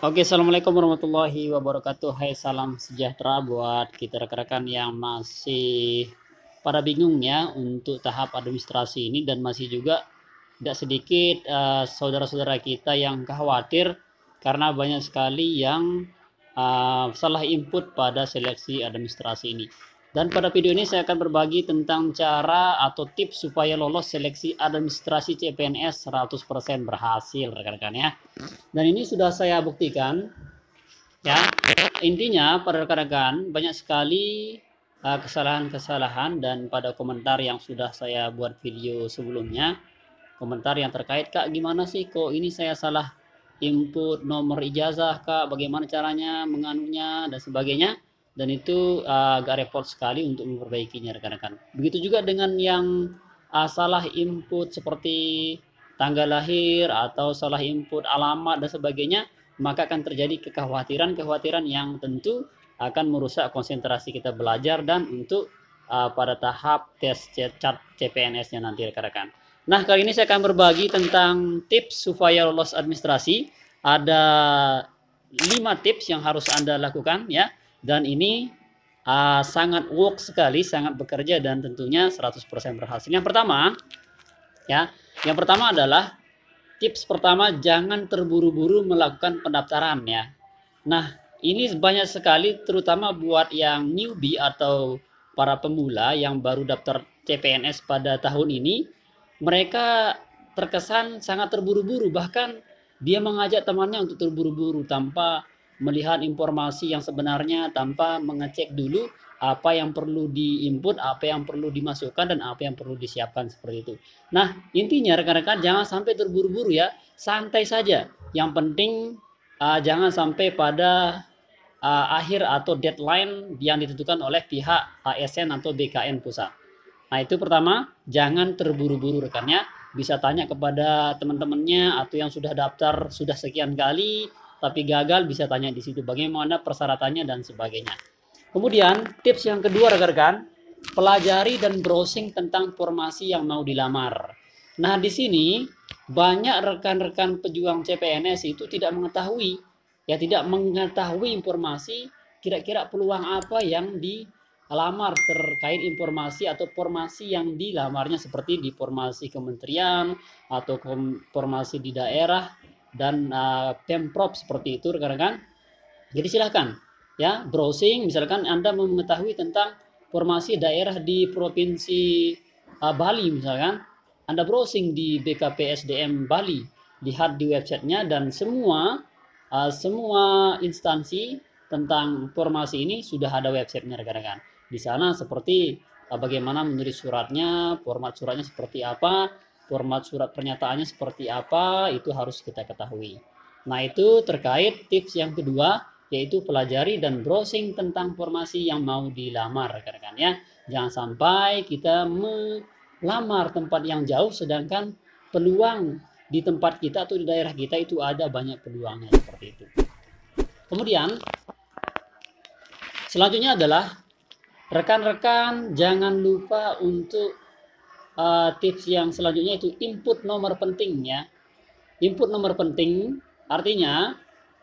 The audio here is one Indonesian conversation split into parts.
Oke, assalamualaikum warahmatullahi wabarakatuh. Hai, salam sejahtera buat kita rekan-rekan yang masih pada bingung ya untuk tahap administrasi ini, dan masih juga tidak sedikit saudara-saudara kita yang khawatir karena banyak sekali yang salah input pada seleksi administrasi ini. Dan pada video ini saya akan berbagi tentang cara atau tips supaya lolos seleksi administrasi CPNS 100% berhasil rekan-rekan ya. Dan ini sudah saya buktikan ya. Intinya pada rekan-rekan banyak sekali kesalahan-kesalahan, dan pada komentar yang sudah saya buat video sebelumnya, komentar yang terkait, Kak gimana sih kok ini saya salah input nomor ijazah Kak, bagaimana caranya menganunya dan sebagainya, dan itu agak repot sekali untuk memperbaikinya rekan-rekan. Begitu juga dengan yang salah input seperti tanggal lahir atau salah input alamat dan sebagainya, maka akan terjadi kekhawatiran-kekhawatiran yang tentu akan merusak konsentrasi kita belajar dan untuk pada tahap tes CPNS-nya nanti rekan-rekan. Nah, kali ini saya akan berbagi tentang tips supaya lolos administrasi. Ada 5 tips yang harus Anda lakukan ya. Dan ini sangat work sekali, sangat bekerja, dan tentunya 100% berhasil. Yang pertama ya, yang pertama adalah tips pertama, jangan terburu-buru melakukan pendaftaran ya. Nah, ini banyak sekali terutama buat yang newbie atau para pemula yang baru daftar CPNS pada tahun ini, mereka terkesan sangat terburu-buru, bahkan dia mengajak temannya untuk terburu-buru tanpa melihat informasi yang sebenarnya, tanpa mengecek dulu apa yang perlu diinput, apa yang perlu dimasukkan, dan apa yang perlu disiapkan seperti itu. Nah, intinya rekan-rekan jangan sampai terburu-buru ya, santai saja. Yang penting jangan sampai pada akhir atau deadline yang ditentukan oleh pihak ASN atau BKN pusat. Nah, itu pertama, jangan terburu-buru rekannya. Bisa tanya kepada teman-temannya atau yang sudah daftar sudah sekian kali tapi gagal, bisa tanya di situ bagaimana persyaratannya dan sebagainya. Kemudian tips yang kedua rekan-rekan, pelajari dan browsing tentang formasi yang mau dilamar. Nah, di sini banyak rekan-rekan pejuang CPNS itu tidak mengetahui informasi kira-kira peluang apa yang dilamar terkait informasi atau formasi yang dilamarnya, seperti di formasi kementerian atau formasi di daerah dan Pemprov seperti itu rekan-rekan. Jadi silahkan ya browsing, misalkan Anda mau mengetahui tentang formasi daerah di provinsi Bali misalkan, Anda browsing di BKPSDM Bali, lihat di websitenya, dan semua instansi tentang formasi ini sudah ada websitenya rekan-rekan. Di sana seperti bagaimana menulis suratnya, format suratnya seperti apa, format surat pernyataannya seperti apa, itu harus kita ketahui. Nah, itu terkait tips yang kedua, yaitu pelajari dan browsing tentang formasi yang mau dilamar rekan-rekan ya. Jangan sampai kita melamar tempat yang jauh sedangkan peluang di tempat kita atau di daerah kita itu ada banyak peluangnya, seperti itu. Kemudian selanjutnya adalah rekan-rekan jangan lupa untuk tips yang selanjutnya itu input nomor penting ya. Input nomor penting artinya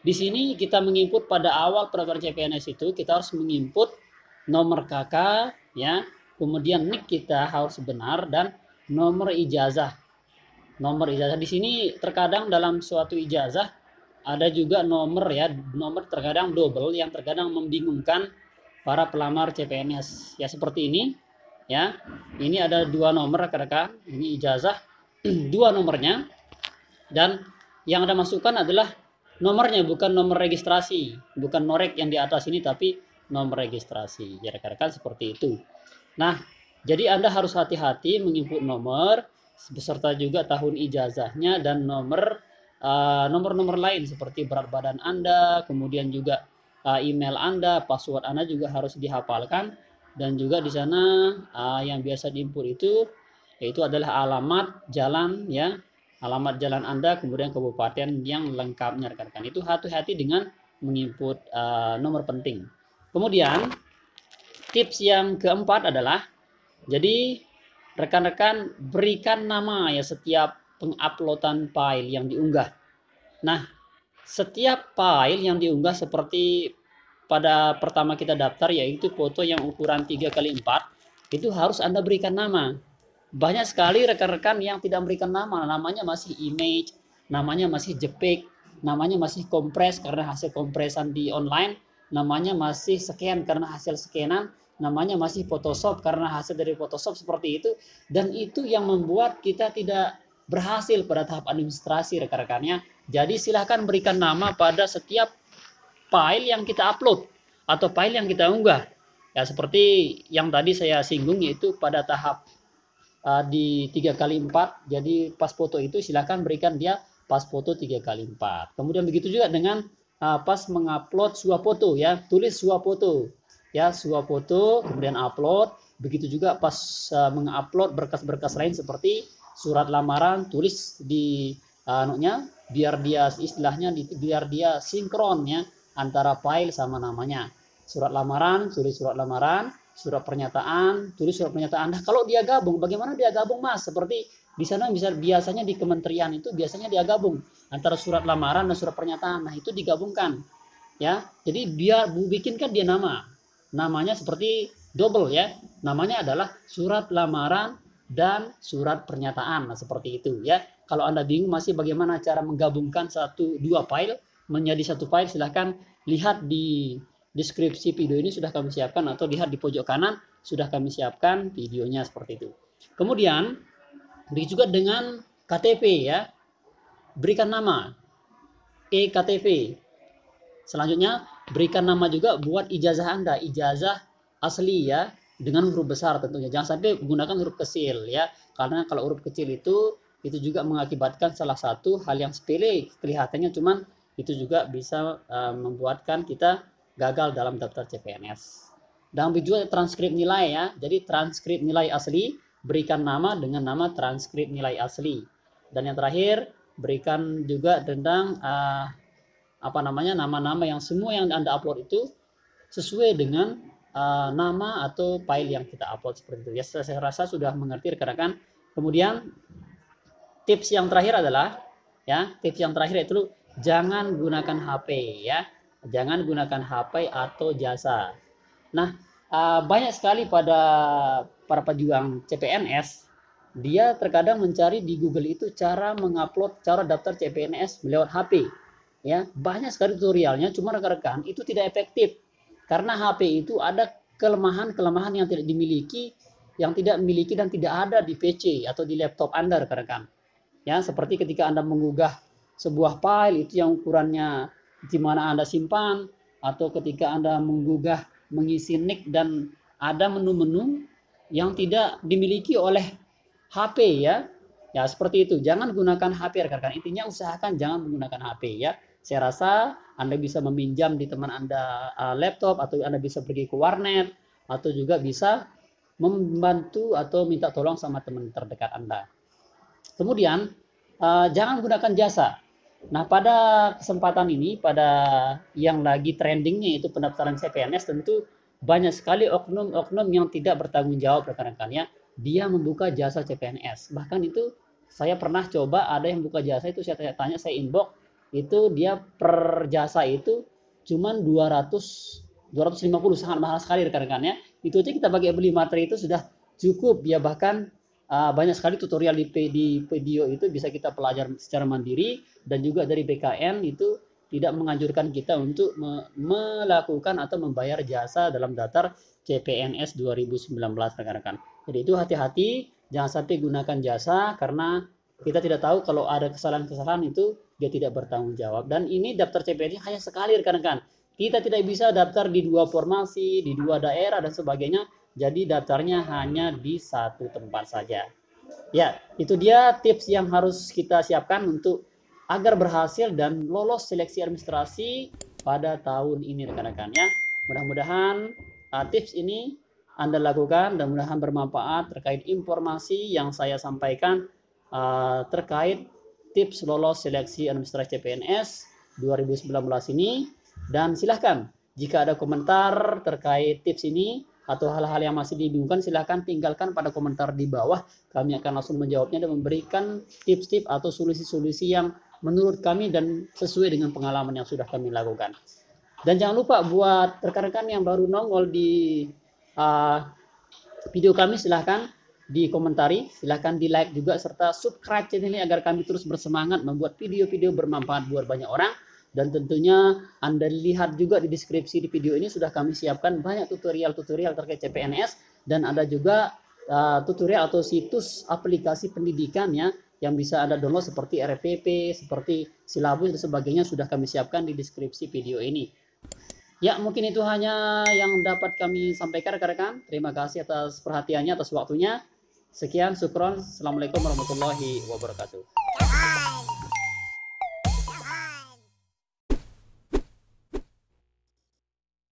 di sini kita menginput pada awal pendaftaran CPNS itu kita harus menginput nomor KK ya, kemudian NIK kita harus benar, dan nomor ijazah. Nomor ijazah di sini terkadang dalam suatu ijazah ada juga nomor ya, nomor terkadang double yang terkadang membingungkan para pelamar CPNS ya, seperti ini ya. Ini ada 2 nomor rekan-rekan, ini ijazah 2 nomornya, dan yang Anda masukkan adalah nomornya, bukan nomor registrasi, bukan norek yang di atas ini, tapi nomor registrasi ya rekan-rekan, seperti itu. Nah, jadi Anda harus hati-hati menginput nomor beserta juga tahun ijazahnya dan nomor lain seperti berat badan Anda, kemudian juga email Anda, password Anda juga harus dihafalkan. Dan juga di sana yang biasa diinput itu yaitu adalah alamat jalan ya, alamat jalan Anda, kemudian kabupaten yang lengkapnya rekan-rekan. Itu hati-hati dengan menginput nomor penting. Kemudian tips yang keempat adalah, jadi rekan-rekan berikan nama ya setiap penguploadan file yang diunggah. Nah, setiap file yang diunggah seperti pada pertama kita daftar, yaitu foto yang ukuran 3x4, itu harus Anda berikan nama. Banyak sekali rekan-rekan yang tidak memberikan nama, namanya masih image, namanya masih JPEG, namanya masih kompres karena hasil kompresan di online, namanya masih scan karena hasil scanan, namanya masih Photoshop karena hasil dari Photoshop, seperti itu. Dan itu yang membuat kita tidak berhasil pada tahap administrasi, rekan-rekannya. Jadi silahkan berikan nama pada setiap file yang kita upload atau file yang kita unggah. Ya, seperti yang tadi saya singgung, yaitu pada tahap di 3x4. Jadi pas foto itu silahkan berikan dia pas foto 3x4. Kemudian begitu juga dengan pas mengupload sebuah foto, ya, tulis sebuah foto, ya, sebuah foto kemudian upload. Begitu juga pas mengupload berkas-berkas lain seperti surat lamaran, tulis di biar dia istilahnya biar dia sinkron, ya, antara file sama namanya. Surat lamaran, tulis surat lamaran, surat pernyataan, tulis surat pernyataan. Nah, kalau dia gabung, bagaimana dia gabung, Mas? Seperti di sana biasanya di kementerian itu biasanya dia gabung antara surat lamaran dan surat pernyataan. Nah, itu digabungkan, ya. Jadi biar bikinkan dia namanya seperti double, ya. Namanya adalah surat lamaran dan surat pernyataan. Nah, seperti itu, ya. Kalau Anda bingung masih bagaimana cara menggabungkan dua file menjadi satu file, silahkan lihat di deskripsi video ini, sudah kami siapkan, atau lihat di pojok kanan sudah kami siapkan videonya, seperti itu. Kemudian begitu juga dengan KTP, ya, berikan nama eKTP. Selanjutnya berikan nama juga buat ijazah Anda, ijazah asli, ya, dengan huruf besar tentunya. Jangan sampai menggunakan huruf kecil, ya, karena kalau huruf kecil itu juga mengakibatkan salah satu hal yang sepele kelihatannya, cuman itu juga bisa membuatkan kita gagal dalam daftar CPNS. Dan juga transkrip nilai, ya. Jadi transkrip nilai asli, berikan nama dengan nama transkrip nilai asli. Dan yang terakhir, berikan juga tentang nama-nama yang semua yang Anda upload itu sesuai dengan nama atau file yang kita upload, seperti itu. Ya, saya rasa sudah mengerti, rekan-rekan. Kemudian tips yang terakhir adalah, ya, tips yang terakhir itu jangan gunakan HP, ya. Jangan gunakan HP atau jasa. Nah, banyak sekali pada para pejuang CPNS, dia terkadang mencari di Google itu cara mengupload, cara daftar CPNS lewat HP. Ya, banyak sekali tutorialnya, cuma rekan-rekan itu tidak efektif. Karena HP itu ada kelemahan-kelemahan yang tidak dimiliki, yang tidak memiliki dan tidak ada di PC atau di laptop Anda, rekan-rekan. Ya, seperti ketika Anda mengunggah sebuah file itu yang ukurannya di mana Anda simpan, atau ketika Anda menggugah mengisi nick dan ada menu-menu yang tidak dimiliki oleh HP, ya. Ya, seperti itu. Jangan gunakan HP, rekan-rekan. Intinya usahakan jangan menggunakan HP, ya. Saya rasa Anda bisa meminjam di teman Anda laptop, atau Anda bisa pergi ke warnet, atau juga bisa membantu atau minta tolong sama teman terdekat Anda. Kemudian jangan gunakan jasa. Nah, pada kesempatan ini, pada yang lagi trendingnya itu pendaftaran CPNS, tentu banyak sekali oknum-oknum yang tidak bertanggung jawab, rekan-rekannya. Dia membuka jasa CPNS. Bahkan itu saya pernah coba, ada yang buka jasa itu, saya tanya, saya inbox, itu dia per jasa itu cuman 250, sangat mahal sekali, rekan-rekannya. Itu aja kita pakai beli materi itu sudah cukup, ya. Bahkan banyak sekali tutorial di video itu bisa kita pelajari secara mandiri, dan juga dari BKN itu tidak menganjurkan kita untuk melakukan atau membayar jasa dalam daftar CPNS 2019, rekan-rekan. Jadi itu hati-hati, jangan sampai gunakan jasa, karena kita tidak tahu kalau ada kesalahan-kesalahan itu dia tidak bertanggung jawab. Dan ini daftar CPNS hanya sekali, rekan-rekan. Kita tidak bisa daftar di dua formasi, di dua daerah dan sebagainya. Jadi daftarnya hanya di satu tempat saja. Ya, itu dia tips yang harus kita siapkan untuk agar berhasil dan lolos seleksi administrasi pada tahun ini, rekan-rekan, ya. Mudah-mudahan tips ini Anda lakukan dan mudah-mudahan bermanfaat terkait informasi yang saya sampaikan terkait tips lolos seleksi administrasi CPNS 2019 ini. Dan silahkan jika ada komentar terkait tips ini atau hal-hal yang masih dibingungkan, silahkan tinggalkan pada komentar di bawah. Kami akan langsung menjawabnya dan memberikan tips-tips atau solusi-solusi yang menurut kami dan sesuai dengan pengalaman yang sudah kami lakukan. Dan jangan lupa buat rekan-rekan yang baru nongol di video kami, silahkan dikomentari, silahkan di like juga, serta subscribe channel ini agar kami terus bersemangat membuat video-video bermanfaat buat banyak orang. Dan tentunya Anda lihat juga di deskripsi di video ini sudah kami siapkan banyak tutorial-tutorial terkait CPNS, dan ada juga tutorial atau situs aplikasi pendidikan ya yang bisa Anda download seperti RPP, seperti silabus dan sebagainya, sudah kami siapkan di deskripsi video ini. Ya, mungkin itu hanya yang dapat kami sampaikan rekan-rekan. Terima kasih atas perhatiannya, atas waktunya. Sekian, syukron. Assalamualaikum warahmatullahi wabarakatuh.